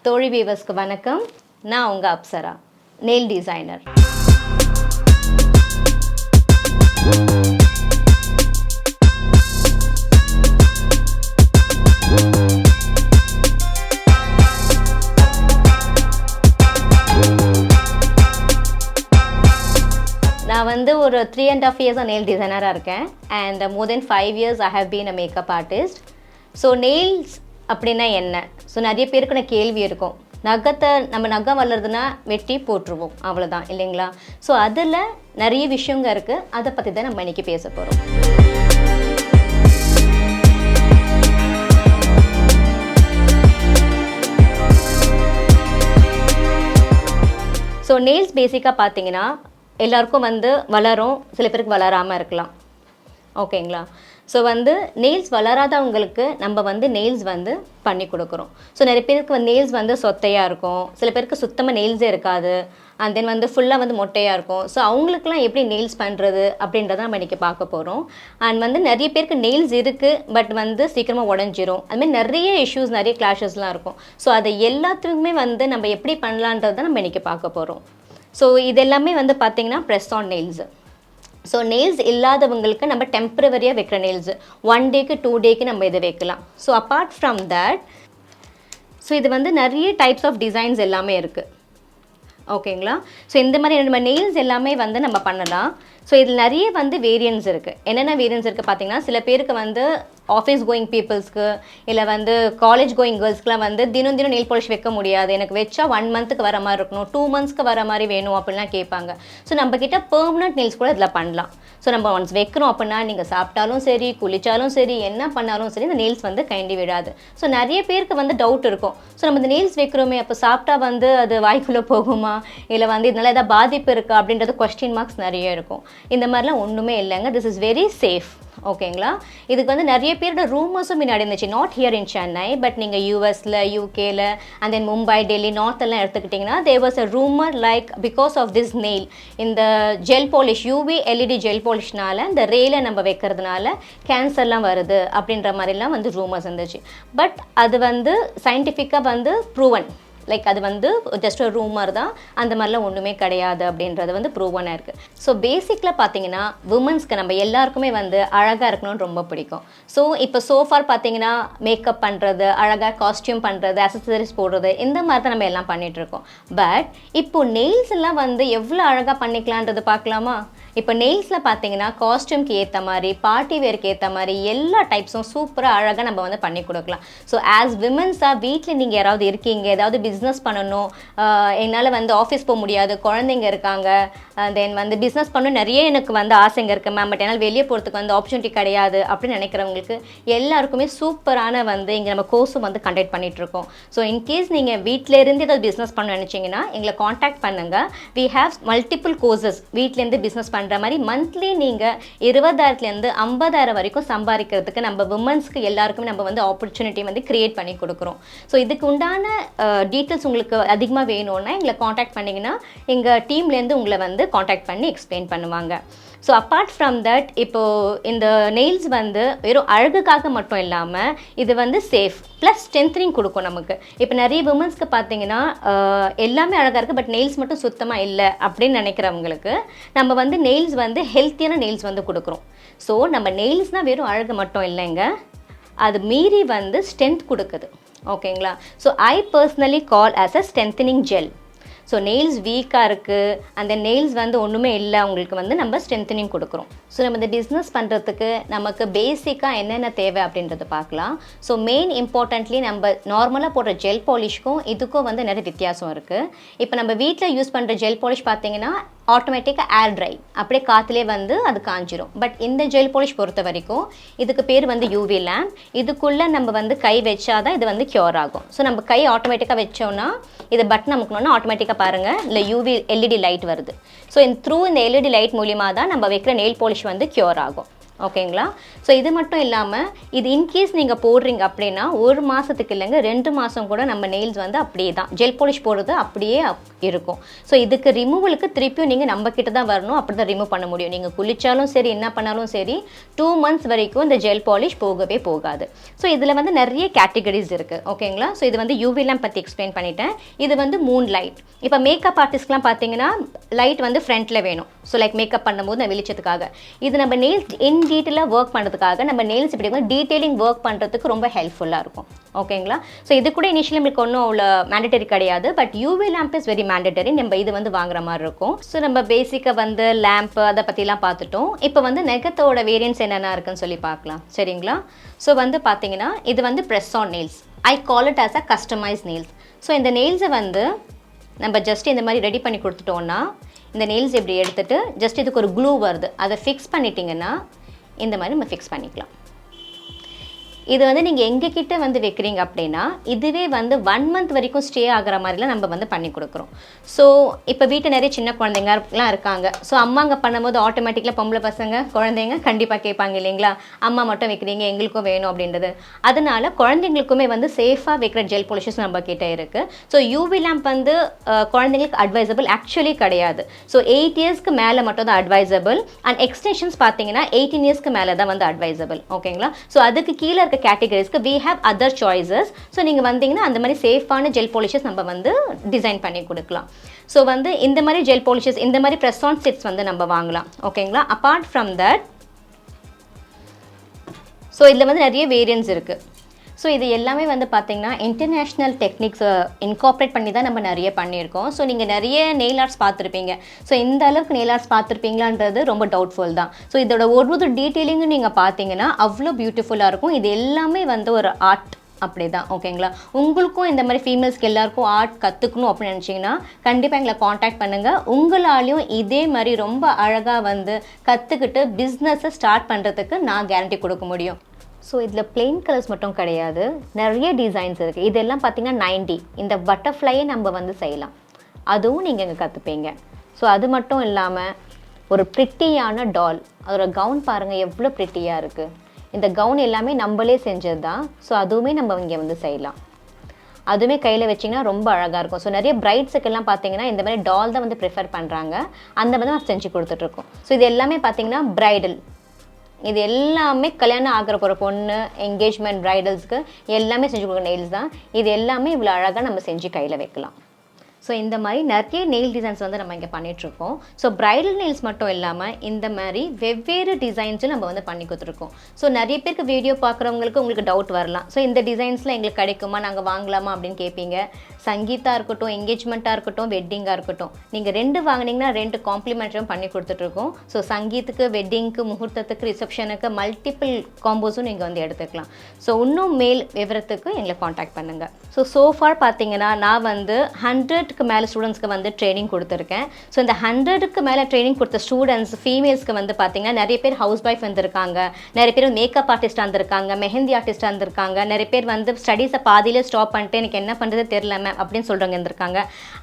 தோழி வீவர்ஸ்க்கு வணக்கம். நான் உங்கள் அப்சரா, நெயில் டிசைனர். நான் ஒரு 3.5 years நெயில் டிசைனராக இருக்கேன். And more than 5 years I have been a makeup artist. So nails அப்படின்னா என்ன? ஸோ நிறைய பேருக்கு நான் கேள்வி இருக்கும். நம்ம நகம் வளருதுன்னா வெட்டி போட்டுருவோம், அவ்வளோதான் இல்லைங்களா? ஸோ அதில் நிறைய விஷயங்க இருக்குது. அதை பற்றி தான் நம்ம இன்றைக்கி பேச போகிறோம். ஸோ நெயில்ஸ் பேசிக்காக பார்த்தீங்கன்னா எல்லாருக்கும் வளரும், சில பேருக்கு வளராமல் இருக்கலாம். ஓகேங்களா? ஸோ நெயில்ஸ் வளராதவங்களுக்கு நம்ம நெயில்ஸ் பண்ணி கொடுக்குறோம். ஸோ நிறைய பேருக்கு நெயில்ஸ் சொத்தையாக இருக்கும், சில பேருக்கு சுத்தமாக நெயில்ஸே இருக்காது, அண்ட் தென் ஃபுல்லாக மொட்டையாக இருக்கும். ஸோ அவங்களுக்குலாம் எப்படி நெயில்ஸ் பண்ணுறது அப்படின்றத நம்ம இன்றைக்கி பார்க்க போகிறோம். அண்ட் நிறைய பேருக்கு நெயில்ஸ் இருக்குது, பட் சீக்கிரமாக உடஞ்சிரும். அதுமாதிரி நிறைய இஷ்யூஸ், நிறைய கிளாஷஸ்லாம் இருக்கும். ஸோ அதை எல்லாத்துக்குமே நம்ம எப்படி பண்ணலான்றதை நம்ம இன்றைக்கி பார்க்க போகிறோம். ஸோ இது எல்லாமே பார்த்திங்கன்னா press on nails. So nails இல்லாதவங்களுக்கு நம்ம டெம்பரவரியாக வைக்கிற நெயில்ஸு 1 டேக்கு 2 டேக்கு நம்ம இதை வைக்கலாம். So apart from that, so இது நிறைய டைப்ஸ் ஆஃப் டிசைன்ஸ் எல்லாமே இருக்குது. ஓகேங்களா? ஸோ இந்த மாதிரி நம்ம நெயில்ஸ் எல்லாமே நம்ம பண்ணலாம். ஸோ இதில் நிறைய வேரியன்ஸ் இருக்குது. என்னென்ன வேரியன்ஸ் இருக்குது பார்த்தீங்கன்னா, சில பேருக்கு ஆஃபீஸ் கோயிங் பீப்புள்ஸ்க்கு, இல்லை காலேஜ் கோயிங் கேர்ள்ஸ்க்குலாம் தினம் நெயில் பாலிஷ் வைக்க முடியாது, எனக்கு வச்சா 1 மந்த்துக்கு வர மாதிரி இருக்கணும், 2 மந்த்ஸ்க்கு வர மாதிரி வேணும் அப்படின்லாம் கேட்பாங்க. ஸோ நம்மக்கிட்ட பெர்மனன்ட் நெயில்ஸ் கூட இதில் பண்ணலாம். ஸோ நம்ம ஒன்ஸ் வைக்கிறோம் அப்படின்னா நீங்கள் சாப்பிட்டாலும் சரி, குளித்தாலும் சரி, என்ன பண்ணாலும் சரி, இந்த நெயில்ஸ் கைண்டி விடாது. ஸோ நிறைய பேருக்கு டவுட் இருக்கும். ஸோ நம்ம இந்த நெயில்ஸ் வைக்கிறோமே, அப்போ சாப்பிட்டா அது வாய்க்குள்ளே போகுமா, இல்லை இதனால் ஏதாவது பாதிப்பு இருக்கா அப்படின்றது கொஸ்டின் மார்க்ஸ் நிறைய இருக்கும். இந்த மாதிரிலாம் ஒன்றுமே இல்லைங்க. This is very safe. ஓகேங்களா? இதுக்கு நிறைய பேரோட ரூமர்ஸும் முன்னாடி இருந்துச்சு. Not here in Chennai, but நீங்கள் யூஎஸில், யூகேல, and then Mumbai, Delhi, north எல்லாம் எடுத்துக்கிட்டிங்கன்னா, there was a rumour like because of this nail, இந்த gel polish, UV LED gel பாலிஷ்னால, இந்த ரேலை நம்ம வைக்கிறதுனால கேன்சர்லாம் வருது அப்படின்ற மாதிரிலாம் ரூமர்ஸ் இருந்துச்சு. பட் அது சயின்டிஃபிக்காக ப்ரூவன், லைக் அது ஜஸ்ட் ஒரு ரூமர் தான், அந்த மாதிரிலாம் ஒன்றுமே கிடையாது அப்படின்றது ப்ரூவனாக இருக்குது. ஸோ பேசிக்கில் பார்த்தீங்கன்னா உமன்ஸ்க்கு நம்ம எல்லாருக்குமே அழகாக இருக்கணும்னு ரொம்ப பிடிக்கும். ஸோ இப்போ சோஃபார் பார்த்தீங்கன்னா மேக்கப் பண்ணுறது, அழகாக காஸ்டியூம் பண்ணுறது, அக்சசரிஸ் போடுறது, இந்த மாதிரி தான் நம்ம எல்லாம் பண்ணிகிட்ருக்கோம். பட் இப்போது நெயில்ஸ் எல்லாம் எவ்வளோ அழகாக பண்ணிக்கலான்றது பார்க்கலாமா? இப்போ நெயில்ஸில் பார்த்தீங்கன்னா காஸ்டியூம்க்கு ஏற்ற மாதிரி, பார்ட்டி வேருக்கு ஏற்ற மாதிரி எல்லா டைப்ஸும் சூப்பராக அழகாக நம்ம பண்ணி கொடுக்கலாம். ஸோ ஆஸ் விமன்ஸாக வீட்டில் நீங்கள் யாராவது இருக்கீங்க, ஏதாவது பிஸ்னஸ் பண்ணணும், என்னால் ஆஃபீஸ் போக முடியாது, குழந்தைங்க இருக்காங்க, தென் பிஸ்னஸ் பண்ணணும், நிறைய எனக்கு ஆசைங்க இருக்குது மேம், பட் என்னால் வெளியே போகிறதுக்கு ஆப்பர்ச்சுனிட்டி கிடையாது அப்படின்னு நினைக்கிறவங்களுக்கு எல்லாருக்குமே சூப்பரான இங்கே நம்ம கோர்ஸும் கண்டக்ட் பண்ணிகிட்ருக்கோம். ஸோ இன்கேஸ் நீங்கள் வீட்டிலேருந்து ஏதாவது பிஸ்னஸ் பண்ண நினச்சிங்கன்னா எங்களை காண்டாக்ட் பண்ணுங்கள். We have multiple courses. வீட்டிலேருந்து பிஸ்னஸ் பண்ணுற மாதிரி மந்த்லி நீங்கள் 20,000 50,000 வரைக்கும் சம்பாதிக்கிறதுக்கு நம்ம விமன்ஸ்க்கு எல்லாருக்குமே நம்ம ஆப்பர்ச்சுனிட்டி கிரியேட் பண்ணி கொடுக்குறோம். ஸோ இதுக்கு உண்டான டீட்டெயில்ஸ் உங்களுக்கு அதிகமாக வேணும்னா எங்களை காண்டாக்ட் பண்ணிங்கன்னா எங்கள் டீம்லேருந்து உங்களை காண்டாக்ட் பண்ணி எக்ஸ்பிளைன் பண்ணுவாங்க. ஸோ அப்பார்ட் ஃப்ரம் தட், இப்போது இந்த நெயில்ஸ் வெறும் அழகுக்காக மட்டும் இல்லாமல் இது சேஃப் ப்ளஸ் ஸ்ட்ரென்த்னிங் கொடுக்கும் நமக்கு. இப்போ நிறைய விமன்ஸ்க்கு பார்த்தீங்கன்னா எல்லாமே அழகாக இருக்குது, பட் நெயில்ஸ் மட்டும் சுத்தமாக இல்லை அப்படின்னு நினைக்கிறவங்களுக்கு நம்ம நெயில்ஸ் ஹெல்த்தியான நெயில்ஸ் கொடுக்குறோம். ஸோ நம்ம நெயில்ஸ்னால் வெறும் அழகு மட்டும் இல்லைங்க, அது மீறி ஸ்ட்ரென்த் கொடுக்குது. ஓகேங்களா? So I personally call as a strengthening gel. So nails வீக்காக இருக்குது, அந்த நெயில்ஸ் ஒன்றுமே இல்லை, அவங்களுக்கு நம்ம ஸ்ட்ரென்தனிங் கொடுக்குறோம். ஸோ நம்ம இந்த பிஸ்னஸ் பண்ணுறதுக்கு நமக்கு பேசிக்காக என்னென்ன தேவை அப்படின்றத பார்க்கலாம். ஸோ மெயின் இம்பார்ட்டன்ட்லி நம்ம நார்மலாக போடுற ஜெல் பாலிஷ்க்கும் இதுக்கும் நிறைய வித்தியாசம் இருக்குது. இப்போ நம்ம வீட்டில் யூஸ் பண்ணுற ஜெல் பாலிஷ் பார்த்தீங்கன்னா ஆட்டோமேட்டிக்காக ஏர் ட்ரை, அப்படியே காற்றுலே அது காஞ்சிரும். பட் இந்த ஜெல் பாலிஷ் பொறுத்த வரைக்கும் இதுக்கு பேர் யூவி லேம்ப். இதுக்குள்ளே நம்ம கை வச்சாதான் இது க்யூர் ஆகும். ஸோ நம்ம கை ஆட்டோமேட்டிக்காக வச்சோன்னா இது பட்டன் அமுக்கணும்னா ஆட்டோமேட்டிக்காக பாருங்கள் இல்லை யூவி எல்இடி லைட் வருது. ஸோ த்ரூ இந்த எல்இடி லைட் மூலிமா தான் நம்ம வைக்கிற நெயில் பாலிஷ் க்யூர் ஆகும். ஓகேங்களா. ஸோ இது மட்டும் இல்லாமல் இது இன்கேஸ் நீங்கள் போடுறீங்க அப்படின்னா 1 மாதத்துக்கு இல்லைங்க 2 மாதம் கூட நம்ம நெயில்ஸ் வந்து அப்படியே தான் ஜெல் பாலிஷ் போடுறது அப்படியே இருக்கும். ஸோ இதுக்கு ரிமூவலுக்கு திருப்பியும் நீங்கள் நம்ம கிட்ட தான் வரணும், அப்படி தான் ரிமூவ் பண்ண முடியும். நீங்கள் குளிச்சாலும் சரி என்ன பண்ணாலும் சரி 2 months வரைக்கும் இந்த ஜெல் பாலிஷ் போகவே போகாது. ஸோ இதில் வந்து நிறைய கேட்டகரிஸ் இருக்குது. ஓகேங்களா. ஸோ இது வந்து யூவி லேம்ப் பற்றி எக்ஸ்பிளைன் பண்ணிட்டேன். இது வந்து மூன் லைட். இப்போ மேக்கப் ஆர்டிஸ்ட்லாம் பார்த்தீங்கன்னா லைட் வந்து ஃப்ரண்ட்டில் வேணும். ஸோ லைக் மேக்கப் பண்ணும்போது நான் வெளிச்சத்துக்காக. இது நம்ம நெயில்ஸ் இன் டீட்டெயிலாக ஒர்க் பண்ணுறதுக்காக நம்ம நெயில்ஸ் இப்படி டீட்டெயிலிங் ஒர்க் பண்ணுறதுக்கு ரொம்ப ஹெல்ப்ஃபுல்லாக இருக்கும். ஓகேங்களா. ஸோ இது கூட இனிஷியலி நம்மளுக்கு ஒன்றும் அவ்வளோ மேண்டட்டரி கிடையாது. But UV lamp is very mandatory. நம்ம இது வந்து வாங்குற மாதிரி இருக்கும். ஸோ நம்ம பேசிக்காக வந்து லேம்ப் அதை பற்றிலாம் பார்த்துட்டோம். இப்போ வந்து நெகத்தோட வேரியன்ஸ் என்னென்ன இருக்குன்னு சொல்லி பார்க்கலாம். சரிங்களா. ஸோ வந்து பார்த்தீங்கன்னா இது வந்து press on nails. I call it as a customise nails. So இந்த நெயில்ஸை வந்து நம்ம ஜஸ்ட் இந்த மாதிரி ரெடி பண்ணி கொடுத்துட்டோன்னா இந்த நெயில்ஸ் இப்படி எடுத்துகிட்டு ஜஸ்ட் இதுக்கு ஒரு க்ளூ வருது, அதை ஃபிக்ஸ் பண்ணிட்டீங்கன்னா இந்த மாதிரி நம்ம ஃபிக்ஸ் பண்ணிக்கலாம். இது வந்து நீங்கள் எங்ககிட்ட வந்து வைக்கிறீங்க அப்படின்னா இதுவே வந்து 1 month வரைக்கும் ஸ்டே ஆகிற மாதிரிலாம் நம்ம வந்து பண்ணி கொடுக்குறோம். ஸோ இப்போ வீட்டில் நிறைய சின்ன குழந்தைங்கலாம் இருக்காங்க. ஸோ அம்மாங்க பண்ணும்போது ஆட்டோமேட்டிக்கலாக பொம்பளை பசங்க குழந்தைங்க கண்டிப்பாக கேட்பாங்க இல்லைங்களா, அம்மா மட்டும் வைக்கிறீங்க எங்களுக்கும் வேணும் அப்படின்றது. அதனால குழந்தைங்களுக்குமே வந்து சேஃபாக வைக்கிற ஜெல் பாலிஷஸ் நம்ம கிட்டே இருக்குது. ஸோ யூவி லேம்ப் வந்து குழந்தைங்களுக்கு அட்வைசபிள் ஆக்சுவலி கிடையாது. ஸோ 8 yearsக்கு மேலே மட்டும் தான் அட்வைசபிள். அண்ட் எக்ஸ்டென்ஷன்ஸ் பார்த்தீங்கன்னா 18 yearsக்கு மேலே தான் வந்து அட்வைசபிள். ஓகேங்களா. ஸோ அதுக்கு கீழே இருக்க கேட்டகரிஸ்க்கு we have other choices. So நீங்கள் வந்தீங்கன்னா அந்த மாதிரி சேஃபான ஜெல் பாலிஷஸ் நம்ம வந்து டிசைன் பண்ணி கொடுக்கலாம். ஸோ வந்து இந்த மாதிரி ஜெல் பாலிஷஸ் இந்த மாதிரி ப்ரெஸ் ஆன் செட்ஸ் வந்து நம்ம வாங்கலாம். ஓகேங்களா. அப்பார்ட் ஃப்ரம் தட் ஸோ இதில் வந்து நிறைய வேரியன்ஸ் இருக்குது. ஸோ இது எல்லாமே வந்து பார்த்திங்கன்னா இன்டர்நேஷ்னல் டெக்னிக்ஸை இன்கார்ப்ரேட் பண்ணி தான் நம்ம நிறைய பண்ணியிருக்கோம். ஸோ நீங்கள் நிறைய நெயில் ஆர்ட்ஸ் பார்த்துருப்பீங்க. ஸோ இந்த அளவுக்கு நெயில் ஆர்ட்ஸ் பார்த்துருப்பீங்களான்றது ரொம்ப டவுட்ஃபுல் தான். ஸோ இதோட ஒரு டீட்டெயிலிங்கும் நீங்கள் பார்த்தீங்கன்னா அவ்வளோ பியூட்டிஃபுல்லாக இருக்கும். இது எல்லாமே வந்து ஒரு ஆர்ட் அப்படி தான். ஓகேங்களா. உங்களுக்கும் இந்த மாதிரி ஃபீமேல்ஸ்க்கு எல்லாருக்கும் ஆர்ட் கற்றுக்கணும் அப்படின்னு நினச்சிங்கன்னா கண்டிப்பாக எங்களை காண்டாக்ட் பண்ணுங்கள். உங்களாலையும் இதே மாதிரி ரொம்ப அழகாக வந்து கற்றுக்கிட்டு பிஸ்னஸை ஸ்டார்ட் பண்ணுறதுக்கு நான் கேரண்டி கொடுக்க முடியும். ஸோ இதில் பிளெயின் கலர்ஸ் மட்டும் கிடையாது, நிறைய டிசைன்ஸ் இருக்குது. இதெல்லாம் பார்த்திங்கன்னா 90 இந்த பட்டர்ஃப்ளையை நம்ம வந்து செய்யலாம், அதுவும் நீங்கள் இங்கே கற்றுப்பீங்க. ஸோ அது மட்டும் இல்லாமல் ஒரு ப்ரிட்டியான டால், அதோட கவுன் பாருங்கள் எவ்வளோ ப்ரிட்டியாக இருக்குது. இந்த கவுன் எல்லாமே நம்மளே செஞ்சது தான். ஸோ அதுவுமே நம்ம இங்கே வந்து செய்யலாம். அதுவுமே கையில் வச்சிங்கன்னா ரொம்ப அழகாக இருக்கும். ஸோ நிறைய பிரைட்ஸுக்கெல்லாம் பார்த்தீங்கன்னா இந்த மாதிரி டால் தான் வந்து ப்ரிஃபர் பண்ணுறாங்க. அந்த மாதிரி தான் செஞ்சு கொடுத்துட்ருக்கோம். ஸோ இது எல்லாமே பார்த்தீங்கன்னா ப்ரைடல், இது எல்லாமே கல்யாணம் ஆகிற போகிற பொண்ணு என்கேஜ்மெண்ட் ப்ரைடல்ஸ்க்கு எல்லாமே செஞ்சு கொடுக்குற நெயில்ஸ் தான். இது எல்லாமே இவ்வளோ அழகாக நம்ம செஞ்சு கையில் வைக்கலாம். ஸோ இந்த மாதிரி நிறைய நெயில் டிசைன்ஸ் வந்து நம்ம இங்கே பண்ணிகிட்ருக்கோம். ஸோ ப்ரைடல் நெயில்ஸ் மட்டும் இல்லாமல் இந்த மாதிரி வெவ்வேறு டிசைன்ஸும் நம்ம வந்து பண்ணி கொடுத்துருக்கோம். ஸோ நிறைய பேருக்கு வீடியோ பார்க்குறவங்களுக்கு உங்களுக்கு டவுட் வரலாம், ஸோ இந்த டிசைன்ஸ்லாம் எங்களுக்கு கிடைக்குமா, நாங்கள் வாங்கலாமா அப்படின்னு கேட்பீங்க. சங்கீதா இருக்கட்டும், என்கேஜ்மெண்ட்டாக இருக்கட்டும், வெட்டிங்காக இருக்கட்டும், நீங்கள் 2 வாங்கினீங்கன்னா 2 காம்ப்ளிமெண்ட்ரியும் பண்ணி கொடுத்துட்ருக்கோம். ஸோ சங்கீத்துக்கு, வெட்டிங்க்கு, முகூர்த்தத்துக்கு, ரிசப்ஷனுக்கு மல்டிபிள் காம்போஸும் நீங்கள் வந்து எடுத்துக்கலாம். ஸோ இன்னும் மேல் விவரத்துக்கு எங்களை காண்டாக்ட் பண்ணுங்கள். ஸோ ஃபார் பார்த்தீங்கன்னா நான் வந்து 100க்கு மேலே ஸ்டூடெண்ட்ஸ்க்கு வந்து ட்ரைனிங் கொடுத்துருக்கேன். ஸோ இந்த 100க்கு மேலே ட்ரைனிங் கொடுத்த ஸ்டூடெண்ட்ஸ் ஃபீமேல்ஸ்க்கு வந்து பார்த்தீங்கன்னா நிறைய பேர் ஹவுஸ் ஒய்ஃப் வந்திருக்காங்க, நிறைய பேர் மேக்கப் ஆர்டிஸ்ட்டாக இருந்திருக்காங்க, மெஹந்தி ஆர்டிஸ்ட்டாக இருந்திருக்காங்க, நிறைய பேர் வந்து ஸ்டடீஸை பாதியிலே ஸ்டாப் பண்ணிட்டு எனக்கு என்ன பண்ணுறது தெரியல மேம் அப்படின்னு சொல்கிறவங்க இருந்திருக்காங்க.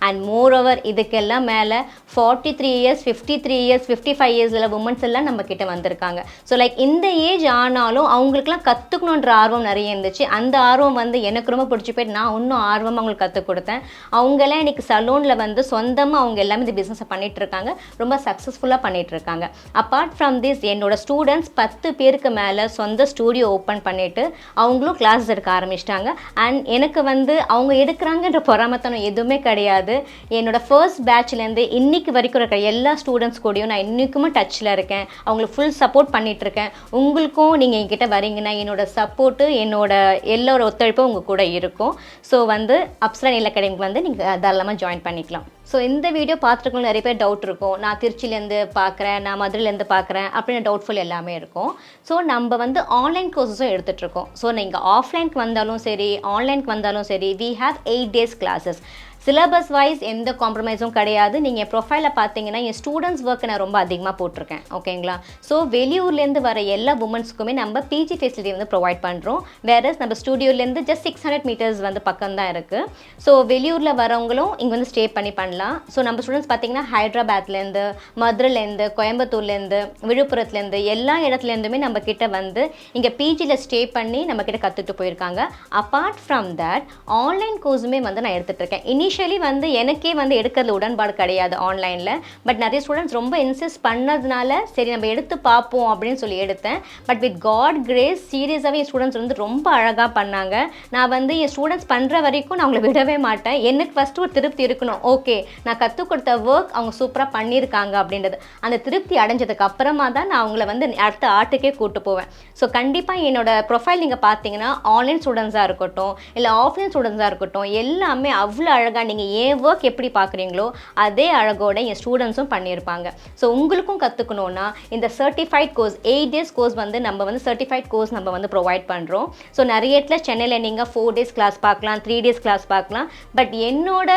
அண்ட் மோர் ஓவர் இதுக்கெல்லாம் மேலே 43 years, 53 years, 55 years உமன்ஸ் எல்லாம் நம்ம கிட்ட வந்திருக்காங்க. ஸோ லைக் இந்த ஏஜ் ஆனாலும் அவங்களுக்குலாம் கற்றுக்கணுன்ற ஆர்வம் நிறைய இருந்துச்சு. அந்த ஆர்வம் வந்து எனக்கு ரொம்ப பிடிச்சி போயிட்டு நான் இன்னும் ஆர்வமாக அவங்களுக்கு கற்றுக் கொடுத்தேன். அவங்களாம் இன்னைக்கு சலூனில் வந்து சொந்தமாக அவங்க எல்லாமே இந்த பிஸ்னஸை பண்ணிகிட்டு இருக்காங்க, ரொம்ப சக்ஸஸ்ஃபுல்லாக பண்ணிகிட்டு இருக்காங்க. அப்பார்ட் ஃப்ரம் திஸ் என்னோட ஸ்டூடெண்ட்ஸ் 10 பேருக்கு மேலே சொந்த ஸ்டூடியோ ஓப்பன் பண்ணிவிட்டு அவங்களும் கிளாஸஸ் எடுக்க ஆரம்பிச்சிட்டாங்க. அண்ட் எனக்கு வந்து அவங்க எடுக்கிறாங்கன்ற பொறாமத்தனம் எதுவுமே கிடையாது. என்னோட ஃபர்ஸ்ட் பேட்ச்லேருந்து இன்னைக்கு வரைக்கும் இருக்கிற எல்லா ஸ்டூடெண்ட்ஸ் கூடயும் நான் இன்றைக்குமே டச்சில் இருக்கேன், அவங்களுக்கு ஃபுல் சப்போர்ட் பண்ணிகிட்ருக்கேன். உங்களுக்கும் நீங்கள் என்கிட்ட வரீங்கன்னா என்னோட சப்போர்ட்டு, என்னோட எல்லோர ஒத்துழைப்பும் உங்கள் கூட இருக்கும். ஸோ வந்து அப்சரா நெயில் அகாடமிக்கு வந்து நீங்கள் தாராளமாக ஜாயின் பண்ணிக்கலாம். ஸோ இந்த வீடியோ பார்த்துருக்கவங்க நிறைய பேர் டவுட் இருக்கும், நான் திருச்சியிலேருந்து பார்க்குறேன், நான் மதுரையிலேருந்து பார்க்குறேன் அப்படின்னு டவுட்ஃபுல் எல்லாமே இருக்கும். ஸோ நம்ம வந்து ஆன்லைன் கோர்ஸஸும் எடுத்துகிட்ருக்கோம். ஸோ நீங்கள் ஆஃப்லைனுக்கு வந்தாலும் சரி, ஆன்லைனுக்கு வந்தாலும் சரி, we have 8 days classes. Syllabus wise எந்த காம்ப்ரமைஸும் கிடையாது. நீங்கள் என் ப்ரொஃபைலில் பார்த்தீங்கன்னா என் ஸ்டூடெண்ட்ஸ் ஒர்க்கு நான் ரொம்ப அதிகமாக போட்டிருக்கேன். ஓகேங்களா? ஸோ வெளியூர்லேருந்து வர எல்லா உமன்ஸ்க்குமே நம்ம பிஜி ஃபெசிலிட்டி வந்து ப்ரொவைட் பண்ணுறோம். வேறஸ் நம்ம ஸ்டூடியோலேருந்து ஜஸ்ட் 600 மீட்டர்ஸ் வந்து பக்கம் தான் இருக்குது. ஸோ வெளியூரில் வரவங்களும் இங்கே வந்து ஸ்டே பண்ணி பண்ணலாம். ஸோ நம்ம ஸ்டூடெண்ட்ஸ் பார்த்தீங்கன்னா ஹைதராபாத்லேருந்து, மதுரைலேருந்து, கோயம்புத்தூர்லேருந்து, விழுப்புரத்துலேருந்து எல்லா இடத்துலேருந்துமே நம்ம கிட்ட வந்து இங்கே பிஜியில் ஸ்டே பண்ணி நம்ம கிட்ட கற்றுட்டு போயிருக்காங்க. அப்பார்ட் ஃப்ரம் தட் ஆன்லைன் கோர்ஸுமே வந்து நான் எடுத்துகிட்டு இருக்கேன். இனிஷியலி வந்து எனக்கே வந்து எடுக்கிறதுல உடன்பாடு கிடையாது ஆன்லைனில். பட் நிறைய ஸ்டூடெண்ட்ஸ் ரொம்ப இன்சிஸ்ட் பண்ணதுனால சரி நம்ம எடுத்து பார்ப்போம் அப்படின்னு சொல்லி எடுத்தேன். பட் வித் காட் கிரேஸ் சீரியஸாகவே என் ஸ்டூடெண்ட்ஸ் வந்து ரொம்ப அழகாக பண்ணாங்க. நான் வந்து என் ஸ்டூடெண்ட்ஸ் பண்ணுற வரைக்கும் நான் அவங்கள விடவே மாட்டேன். எனக்கு ஃபஸ்ட்டு ஒரு திருப்தி இருக்கணும். ஓகே, நான் கற்றுக் கொடுத்த ஒர்க் அவங்க சூப்பராக பண்ணியிருக்காங்க அப்படின்றது. அந்த திருப்தி அடைஞ்சதுக்கு அப்புறமா தான் நான் அவங்கள வந்து அடுத்த ஆர்ட்டுக்கே கூப்பிட்டு போவேன். ஸோ கண்டிப்பாக என்னோட ப்ரொஃபைல் நீங்கள் பார்த்தீங்கன்னா ஆன்லைன் ஸ்டூடெண்ட்ஸாக இருக்கட்டும் இல்லை ஆஃப்லைன் ஸ்டூடெண்ட்ஸாக இருக்கட்டும் எல்லாமே அவ்வளோ அழகாக நீங்கள் ஏன் ஒர்க் எப்படி பார்க்குறீங்களோ அதே அழகோட என் ஸ்டூடெண்ட்ஸும் பண்ணியிருப்பாங்க. ஸோ உங்களுக்கும் கற்றுக்கணுன்னா இந்த சர்டிஃபைட் கோர்ஸ் 8 டேஸ் கோர்ஸ் வந்து நம்ம வந்து சர்டிஃபைட் கோர்ஸ் நம்ம வந்து ப்ரொவைட் பண்ணுறோம். ஸோ நிறைய இடத்துல சென்னையில் நீங்கள் 4 டேஸ் கிளாஸ் பார்க்கலாம், 3 டேஸ் கிளாஸ் பார்க்கலாம். பட் என்னோட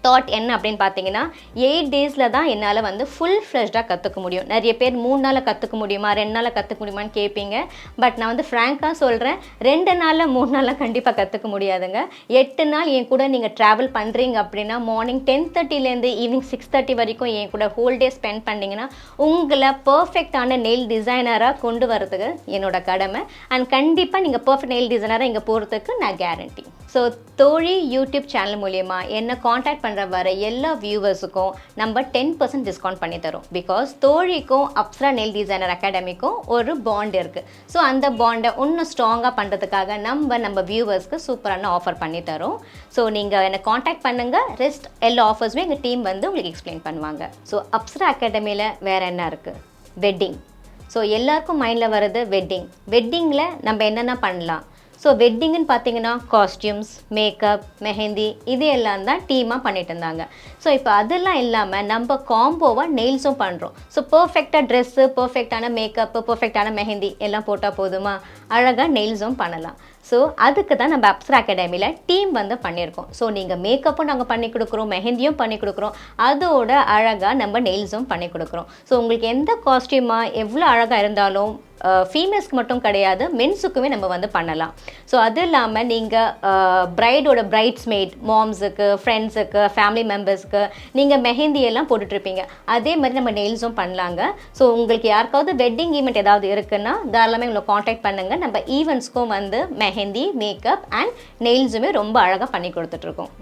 தாட் என்ன அப்படின்னு பார்த்தீங்கன்னா 8 டேஸில் தான் என்னால் வந்து ஃபுல் ஃப்ளெஷ்டாக கற்றுக்க முடியும். நிறைய பேர் 3 நாளில் கற்றுக்க முடியுமா, 2 நாளில் கற்றுக்க முடியுமான்னு கேட்பீங்க. பட் நான் வந்து ஃப்ராங்காக சொல்கிறேன், 2 நாளில் 3 நாளில் கண்டிப்பாக கற்றுக்க முடியாதுங்க. 8 நாள் என் கூட நீங்கள் ட்ராவல் பண்ணுறீங்க அப்படின்னா மார்னிங் 10:30லேருந்து ஈவினிங் 6:30 வரைக்கும் என் கூட ஹோல் டே ஸ்பெண்ட் பண்ணிங்கன்னா உங்களை பர்ஃபெக்டான நெயில் டிசைனராக கொண்டு வரதுக்கு என்னோட கடமை. அண்ட் கண்டிப்பாக நீங்கள் பர்ஃபெக்ட் நெயில் டிசைனராக இங்கே போகிறதுக்கு நான் கேரண்டி. ஸோ தோழி யூடியூப் சேனல் மூலயமா என்னை காண்டாக்ட் பண்ணுற வர எல்லா வியூவர்ஸுக்கும் நம்ம 10% டிஸ்கவுண்ட் பண்ணி தரோம். பிகாஸ் தோழிக்கும் அப்சரா நெயில் டிசைனர் அகாடமிக்கும் ஒரு பாண்ட் இருக்குது. ஸோ அந்த பாண்டை இன்னும் ஸ்ட்ராங்காக பண்ணுறதுக்காக நம்ம வியூவர்ஸ்க்கு சூப்பரான ஆஃபர் பண்ணி தரோம். ஸோ நீங்கள் என்னை காண்டாக்ட் பண்ணுங்கள். ரெஸ்ட் எல்லா ஆஃபர்ஸுமே எங்கள் டீம் வந்து உங்களுக்கு எக்ஸ்பிளைன் பண்ணுவாங்க. ஸோ அப்சரா அகாடமியில் வேறு என்ன இருக்குது? வெட்டிங். ஸோ எல்லாருக்கும் மைண்டில் வர்றது வெட்டிங். வெட்டிங்கில் நம்ம என்னென்ன பண்ணலாம்? ஸோ வெட்டிங்குன்னு பார்த்தீங்கன்னா காஸ்டியூம்ஸ், மேக்கப், மெஹந்தி இது எல்லாம் தான் டீமாக பண்ணிட்டு இருந்தாங்க. ஸோ இப்போ அதெல்லாம் இல்லாமல் நம்ம காம்போவாக நெயில்ஸும் பண்ணுறோம். ஸோ பர்ஃபெக்டாக ட்ரெஸ்ஸு, பர்ஃபெக்டான மேக்கப்பு, பர்ஃபெக்டான மெஹந்தி எல்லாம் போட்டால் போதுமா? அழகாக நெயில்ஸும் பண்ணலாம். ஸோ அதுக்கு தான் நம்ம அப்சரா அகாடமியில் டீம் வந்து பண்ணியிருக்கோம். ஸோ நீங்கள் மேக்கப்பும் நாங்கள் பண்ணி கொடுக்குறோம், மெஹந்தியும் பண்ணி கொடுக்குறோம், அதோட அழகாக நம்ம நெயில்ஸும் பண்ணி கொடுக்குறோம். ஸோ உங்களுக்கு எந்த காஸ்டியூமாக எவ்வளோ அழகாக இருந்தாலும் ஃபீமேல்ஸ்க்கு மட்டும் கிடையாது, மென்ஸுக்குமே நம்ம வந்து பண்ணலாம். ஸோ அது இல்லாமல் நீங்கள் பிரைடோட பிரைட்ஸ்மெய்ட் மாம்ஸுக்கு, ஃப்ரெண்ட்ஸுக்கு, ஃபேமிலி மெம்பர்ஸ்க்கு நீங்கள் மெஹந்தி எல்லாம் போட்டுட்ருப்பீங்க. அதே மாதிரி நம்ம நெயில்ஸும் பண்ணலாங்க. ஸோ உங்களுக்கு யாருக்காவது வெட்டிங் ஈவெண்ட் ஏதாவது இருக்குன்னா தாராளமாக உங்களை காண்டாக்ட் பண்ணுங்கள். நம்ம ஈவெண்ட்ஸ்க்கும் வந்து மெஹந்தி, மேக்கப் அண்ட் நெயில்ஸுமே ரொம்ப அழகாக பண்ணி கொடுத்துட்ருக்கோம்.